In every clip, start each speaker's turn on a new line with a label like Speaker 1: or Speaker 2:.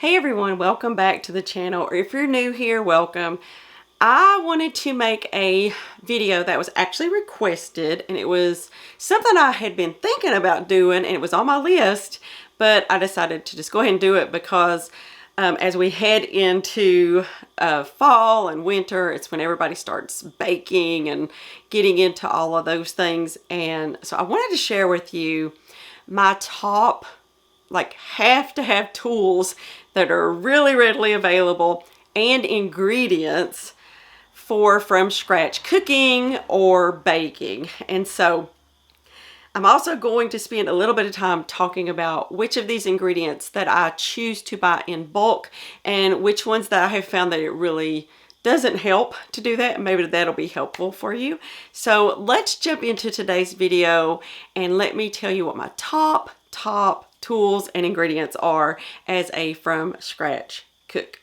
Speaker 1: Hey everyone, welcome back to the channel, or if you're new here, welcome. I wanted to make a video that was actually requested, and it was something I had been thinking about doing, and it was on my list, but I decided to just go ahead and do it because as we head into fall and winter, it's when everybody starts baking and getting into all of those things. And so I wanted to share with you my top have to have tools that are really readily available and ingredients for from scratch cooking or baking. And so I'm also going to spend a little bit of time talking about which of these ingredients that I choose to buy in bulk and which ones that I have found that it really doesn't help to do that. Maybe that'll be helpful for you. So let's jump into today's video and let me tell you what my top tools and ingredients are as a from scratch cook.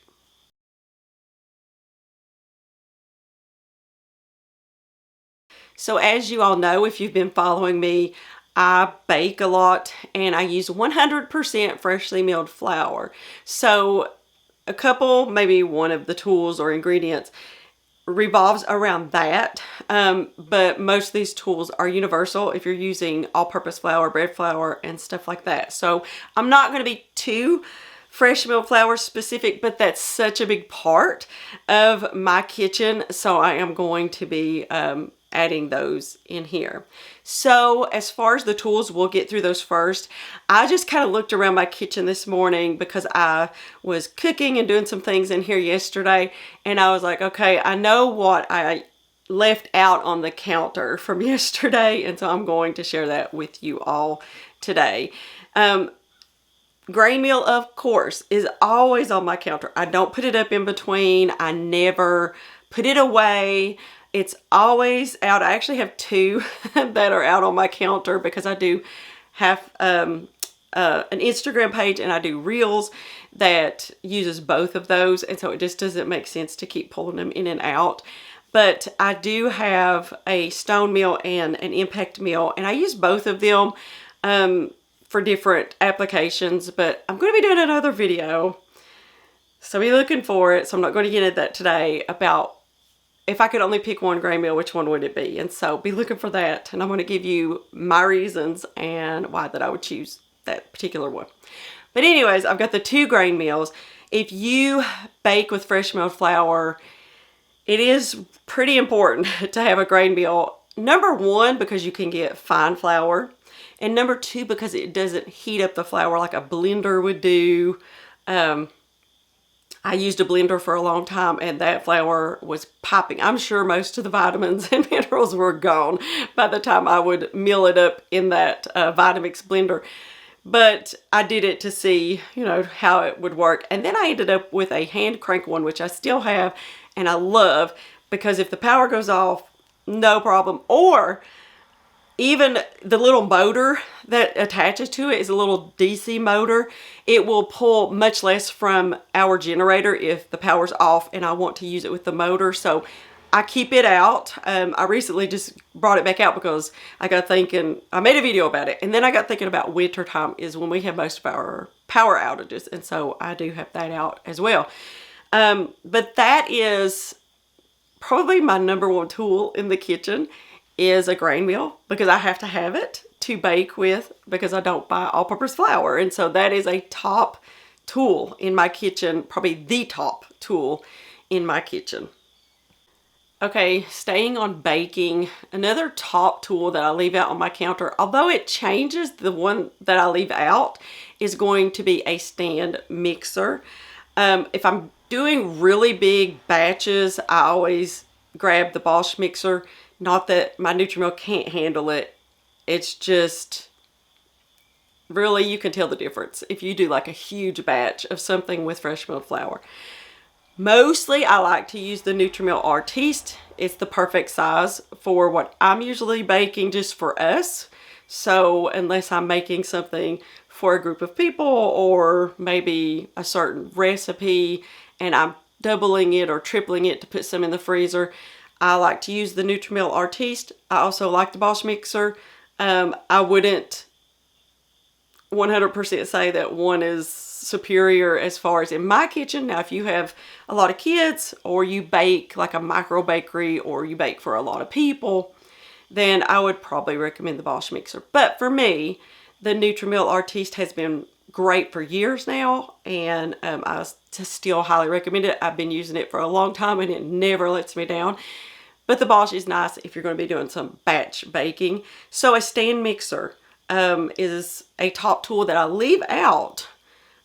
Speaker 1: So as you all know, if you've been following me, I bake a lot and I use 100% freshly milled flour. So a couple, maybe one of the tools or ingredients revolves around that, but most of these tools are universal if you're using all-purpose flour, bread flour, and stuff like that. So I'm not going to be too fresh milled flour specific, but that's such a big part of my kitchen, so I am going to be adding those in here. So as far as the tools, we'll get through those first. I just kind of looked around my kitchen this morning because I was cooking and doing some things in here yesterday, and I was like, okay, I know what I left out on the counter from yesterday, and so I'm going to share that with you all today. Grain meal, of course, is always on my counter. I don't put it up in between. I never put it away. It's always out. I actually have two that are out on my counter because I do have an Instagram page and I do reels that uses both of those. And so it just doesn't make sense to keep pulling them in and out. But I do have a stone meal and an impact meal, and I use both of them for different applications, but I'm going to be doing another video, so be looking for it. So I'm not going to get into that today about if I could only pick one grain meal, which one would it be? And so be looking for that, and I'm going to give you my reasons and why that I would choose that particular one. But anyways, I've got the two grain meals. If you bake with fresh milled flour, it is pretty important to have a grain meal. Number one, because you can get fine flour. And number two, because it doesn't heat up the flour like a blender would do. I used a blender for a long time and that flour was popping. I'm sure most of the vitamins and minerals were gone by the time I would mill it up in that Vitamix blender. But I did it to see, how it would work. And then I ended up with a hand crank one, which I still have and I love, because if the power goes off, no problem. Or even the little motor that attaches to it is a little DC motor. It will pull much less from our generator if the power's off and I want to use it with the motor. So I keep it out. I recently just brought it back out because I got thinking, I made a video about it, and then I got thinking about winter time is when we have most of our power outages. And so I do have that out as well. But that is probably my number one tool in the kitchen, is a grain meal, because I have to have it to bake with because I don't buy all-purpose flour. And so that is a top tool in my kitchen, probably the top tool in my kitchen. Okay, staying on baking, another top tool that I leave out on my counter, although it changes, the one that I leave out is going to be a stand mixer. If I'm doing really big batches, I always grab the Bosch mixer. Not that my Nutri-Mill can't handle it. It's just, really, you can tell the difference if you do like a huge batch of something with fresh milled flour. Mostly I like to use the Nutri-Mill Artiste. It's the perfect size for what I'm usually baking just for us. So unless I'm making something for a group of people or maybe a certain recipe and I'm doubling it or tripling it to put some in the freezer, I like to use the Nutri-Mill Artiste. I also like the Bosch mixer. I wouldn't 100% say that one is superior as far as in my kitchen. Now, if you have a lot of kids or you bake like a micro bakery or you bake for a lot of people, then I would probably recommend the Bosch mixer. But for me, the Nutrimilk Artiste has been great for years now, and I still highly recommend it. I've been using it for a long time and it never lets me down. But the Bosch is nice if you're going to be doing some batch baking. So a stand mixer is a top tool that I leave out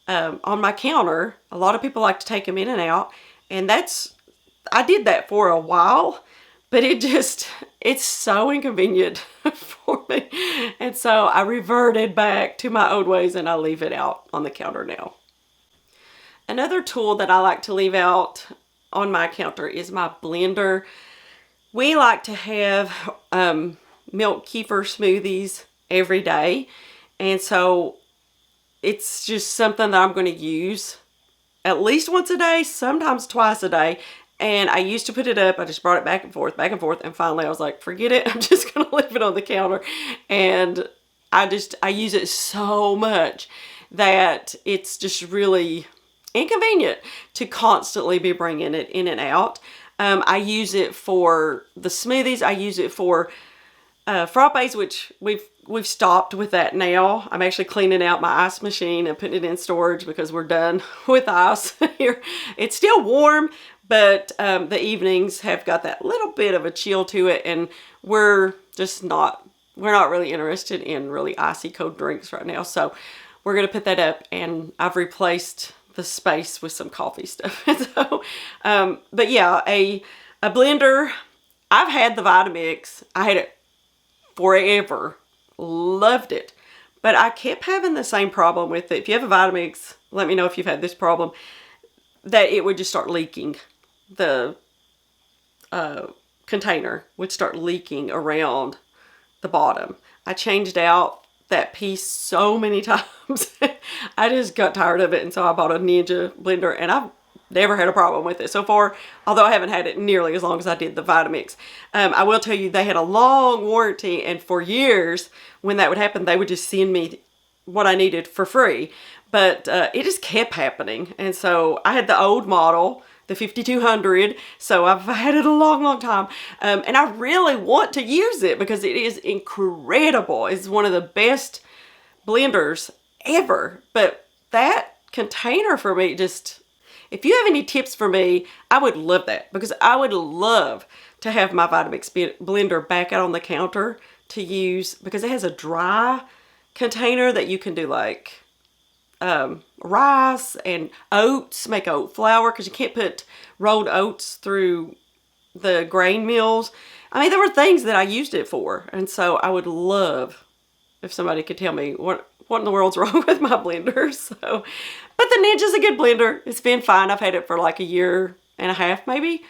Speaker 1: on my counter. A lot of people like to take them in and out, and I did that for a while, but it's so inconvenient for me. And so I reverted back to my old ways and I leave it out on the counter now. Another tool that I like to leave out on my counter is my blender. We like to have milk kefir smoothies every day. And so it's just something that I'm going to use at least once a day, sometimes twice a day. And I used to put it up. I just brought it back and forth. And finally I was like, forget it. I'm just going to leave it on the counter. And I use it so much that it's just really inconvenient to constantly be bringing it in and out. I use it for the smoothies. I use it for frappes, which we've stopped with that now. I'm actually cleaning out my ice machine and putting it in storage because we're done with ice here. It's still warm, but the evenings have got that little bit of a chill to it, and we're not really interested in really icy cold drinks right now. So we're gonna put that up, and I've replaced the space with some coffee stuff. So, but yeah, a blender. I've had the Vitamix. I had it forever. Loved it. But I kept having the same problem with it. If you have a Vitamix, let me know if you've had this problem, that it would just start leaking. The container would start leaking around the bottom. I changed out that piece so many times. I just got tired of it, and so I bought a Ninja blender, and I've never had a problem with it so far, although I haven't had it nearly as long as I did the Vitamix. I will tell you, they had a long warranty, and for years when that would happen, they would just send me what I needed for free. But it just kept happening, and so I had the old model, the 5200, so I've had it a long time, and I really want to use it because it is incredible. It's one of the best blenders ever. But that container for me, just, if you have any tips for me, I would love that, because I would love to have my Vitamix blender back out on the counter to use, because it has a dry container that you can do like rice and oats, make oat flour, because you can't put rolled oats through the grain mills. I mean, there were things that I used it for, and so I would love if somebody could tell me what in the world's wrong with my blender. So, but the Ninja's a good blender. It's been fine. I've had it for like a year and a half maybe,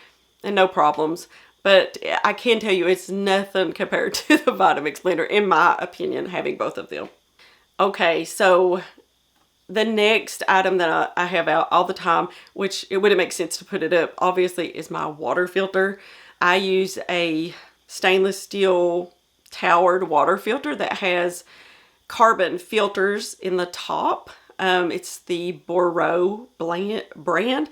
Speaker 1: and no problems. But I can tell you, it's nothing compared to the Vitamix blender, in my opinion, having both of them. Okay, so the next item that I have out all the time, which it wouldn't make sense to put it up, obviously, is my water filter. I use a stainless steel towered water filter that has carbon filters in the top. It's the Boreau brand,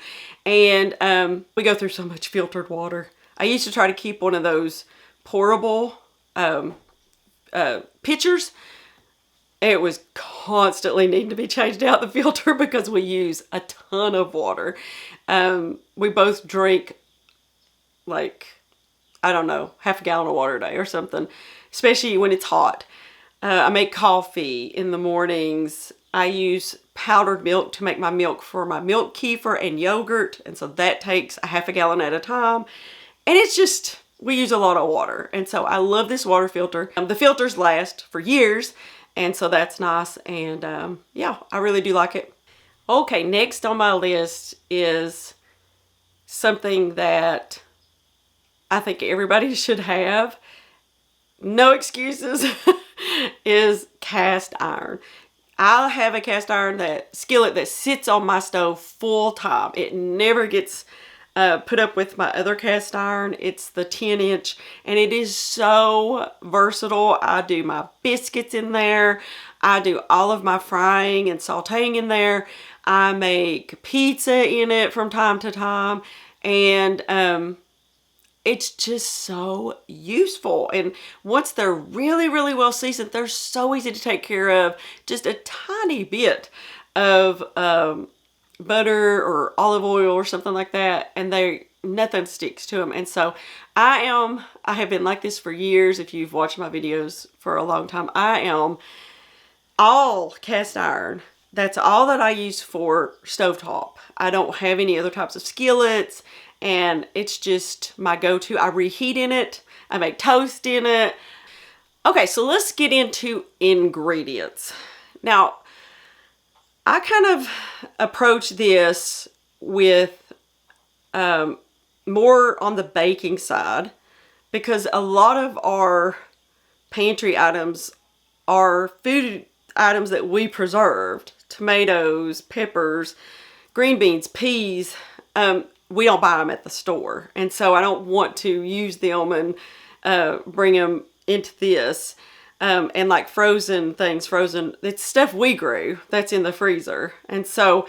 Speaker 1: and we go through so much filtered water. I used to try to keep one of those pourable pitchers. It was constantly needing to be changed out, the filter, because we use a ton of water. We both drink like, I don't know, half a gallon of water a day or something, especially when it's hot. I make coffee in the mornings. I use powdered milk to make my milk for my milk kefir and yogurt, and so that takes a half a gallon at a time. And it's just, we use a lot of water, and so I love this water filter. The filters last for years, and so that's nice, and yeah, I really do like it. Okay, next on my list is something that I think everybody should have, no excuses, is cast iron. I have a cast iron skillet that sits on my stove full time. It never gets put up with my other cast iron. It's the 10-inch, and it is so versatile. I do my biscuits in there. I do all of my frying and sauteing in there. I make pizza in it from time to time, and it's just so useful. And once they're really, really well seasoned, they're so easy to take care of. Just a tiny bit of butter or olive oil or something like that, and nothing sticks to them. And so I have been like this for years. If you've watched my videos for a long time, I am all cast iron. That's all that I use for stovetop. I don't have any other types of skillets, and it's just my go-to. I reheat in it. I make toast in it. Okay, so let's get into ingredients. Now, I kind of approach this with more on the baking side, because a lot of our pantry items are food items that we preserved. Tomatoes, peppers, green beans, peas. We don't buy them at the store. And so I don't want to use them and bring them into this. And like frozen things, it's stuff we grew that's in the freezer. And so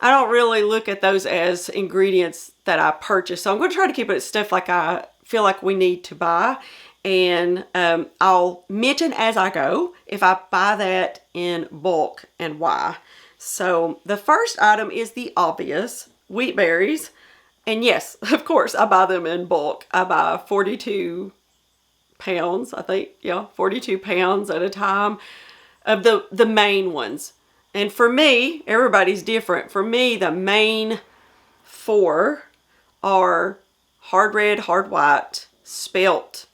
Speaker 1: I don't really look at those as ingredients that I purchase. So I'm going to try to keep it stuff like I feel like we need to buy. And I'll mention as I go if I buy that in bulk and why. So the first item is the obvious, wheat berries. And yes, of course, I buy them in bulk. I buy 42 pounds, I think. Yeah, 42 pounds at a time of the main ones. And for me, everybody's different. For me, the main 4 are hard red, hard white, spelt,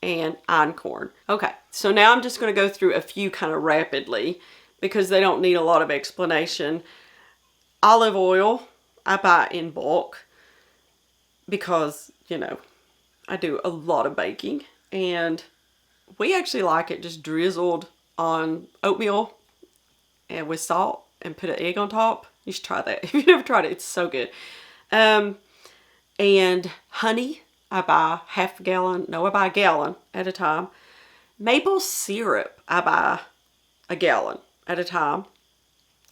Speaker 1: and einkorn. Okay, so now I'm just going to go through a few kind of rapidly because they don't need a lot of explanation. Olive oil, I buy in bulk because, you know, I do a lot of baking, and we actually like it just drizzled on oatmeal and with salt and put an egg on top. You should try that. If you've never tried it, it's so good. And honey, I buy I buy a gallon at a time. Maple syrup, I buy a gallon at a time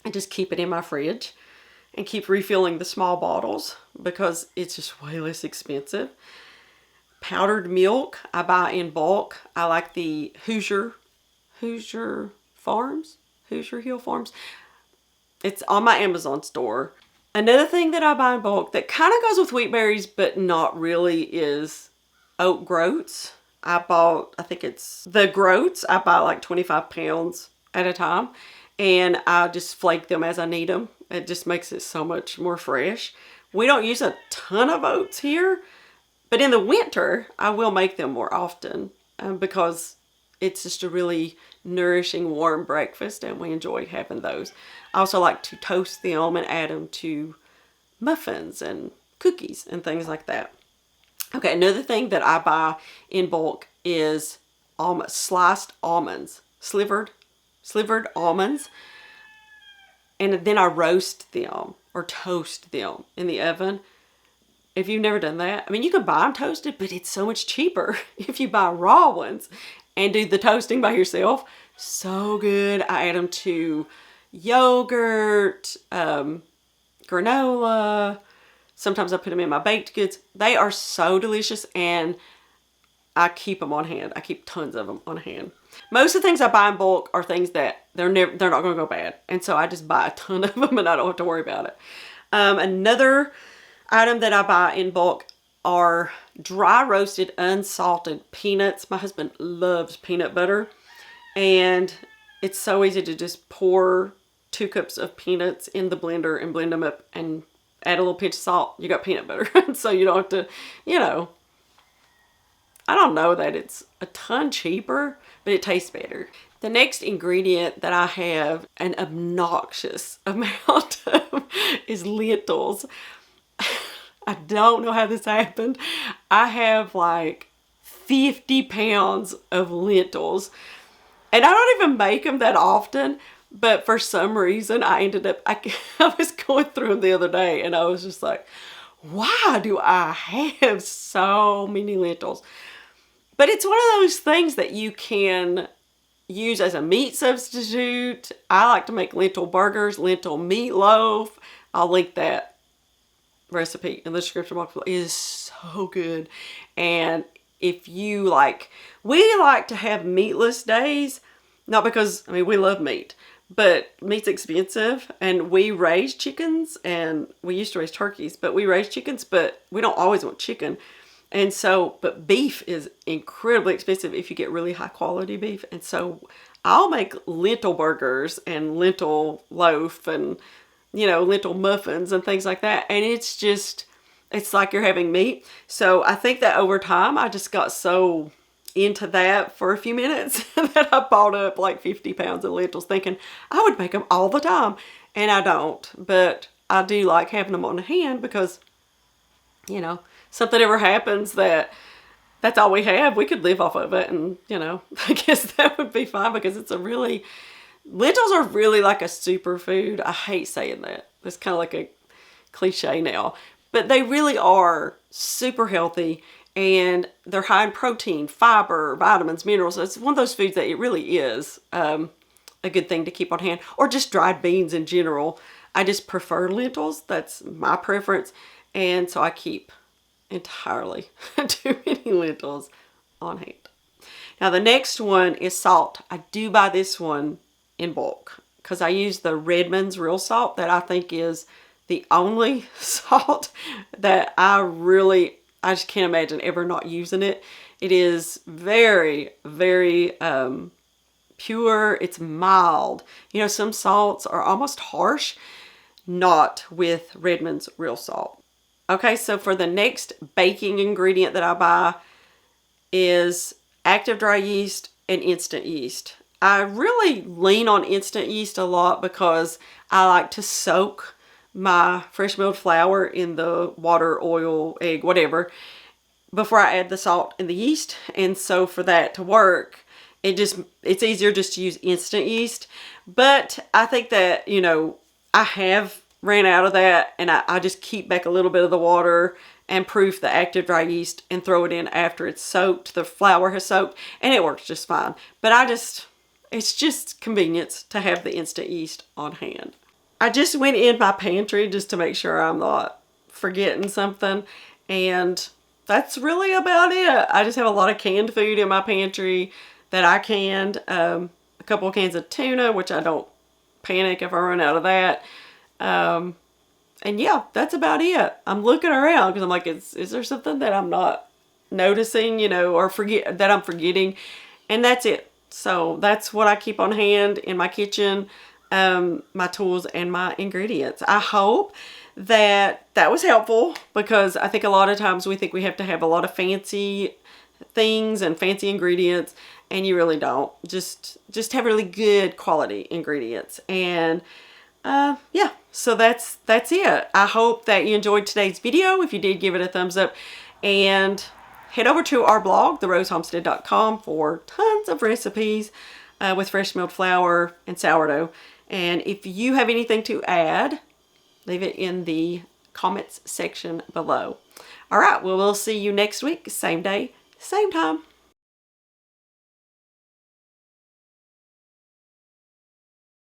Speaker 1: and just keep it in my fridge and keep refilling the small bottles because it's just way less expensive. Powdered milk, I buy in bulk. I like the Hoosier Hill Farms. It's on my Amazon store. Another thing that I buy in bulk that kind of goes with wheat berries, but not really, is oat groats. I think it's the groats. I buy like 25 pounds at a time, and I just flake them as I need them. It just makes it so much more fresh. We don't use a ton of oats here, but in the winter, I will make them more often because it's just a really nourishing, warm breakfast, and we enjoy having those. I also like to toast them and add them to muffins and cookies and things like that. Okay, another thing that I buy in bulk is sliced almonds, slivered almonds, and then I roast them or toast them in the oven. If you've never done that, I mean, you can buy them toasted, but it's so much cheaper if you buy raw ones and do the toasting by yourself. So good. I add them to yogurt, granola. Sometimes I put them in my baked goods. They are so delicious, and I keep them on hand. I keep tons of them on hand. Most of the things I buy in bulk are things that they're not going to go bad, and so I just buy a ton of them, and I don't have to worry about it. Another item that I buy in bulk are dry roasted unsalted peanuts. My husband loves peanut butter, and it's so easy to just pour 2 cups of peanuts in the blender and blend them up and add a little pinch of salt. You got peanut butter. So you don't have to, I don't know that it's a ton cheaper, but it tastes better. The next ingredient that I have an obnoxious amount of is lentils. I don't know how this happened. I have like 50 pounds of lentils, and I don't even make them that often, but for some reason I ended up, I was going through them the other day, and I was just like, why do I have so many lentils? But it's one of those things that you can use as a meat substitute. I like to make lentil burgers, lentil meatloaf. I'll link that recipe in the description box. It is so good. And if you like, we like to have meatless days, not because, I mean, we love meat, but meat's expensive, and we raise chickens, and we used to raise turkeys, but we raise chickens, but we don't always want chicken. And so, but beef is incredibly expensive if you get really high quality beef. And so I'll make lentil burgers and lentil loaf and, you know, lentil muffins and things like that. And it's just, it's like you're having meat. So I think that over time, I just got so into that for a few minutes that I bought up like 50 pounds of lentils thinking I would make them all the time. And I don't, but I do like having them on hand because, you know, something ever happens that's all we have, we could live off of it. And, you know, I guess that would be fine because it's a really, lentils are really like a superfood. I hate saying that. It's kind of like a cliche now, but they really are super healthy, and they're high in protein, fiber, vitamins, minerals. It's one of those foods that it really is a good thing to keep on hand, or just dried beans in general. I just prefer lentils. That's my preference. And so I keep entirely too many lentils on hand. Now the next one is salt. I do buy this one in bulk because I use the Redmond's real salt that I think is the only salt that I just can't imagine ever not using it. It is very, very pure. It's mild. You know, some salts are almost harsh. Not with Redmond's real salt. Okay, so for the next baking ingredient that I buy is active dry yeast and instant yeast. I really lean on instant yeast a lot because I like to soak my fresh milled flour in the water, oil, egg, whatever, before I add the salt and the yeast. And so for that to work, it's easier just to use instant yeast. But I think that, you know, I have ran out of that, and I just keep back a little bit of the water and proof the active dry yeast and throw it in after it's soaked, the flour has soaked, and it works just fine. But it's just convenience to have the instant yeast on hand. I just went in my pantry just to make sure I'm not forgetting something, and that's really about it. I just have a lot of canned food in my pantry that I canned. A couple of cans of tuna, which I don't panic if I run out of that. And yeah, that's about it. I'm looking around because I'm like, is there something that I'm not noticing, you know, or that I'm forgetting? And that's it. So that's what I keep on hand in my kitchen, my tools and my ingredients. I hope that was helpful, because I think a lot of times we think we have to have a lot of fancy things and fancy ingredients, and you really don't. Just have really good quality ingredients. And yeah, so that's it. I hope that you enjoyed today's video. If you did, give it a thumbs up, and head over to our blog, therosehomestead.com, for tons of recipes with fresh milled flour and sourdough. And if you have anything to add, leave it in the comments section below. All right, well, we'll see you next week, same day, same time.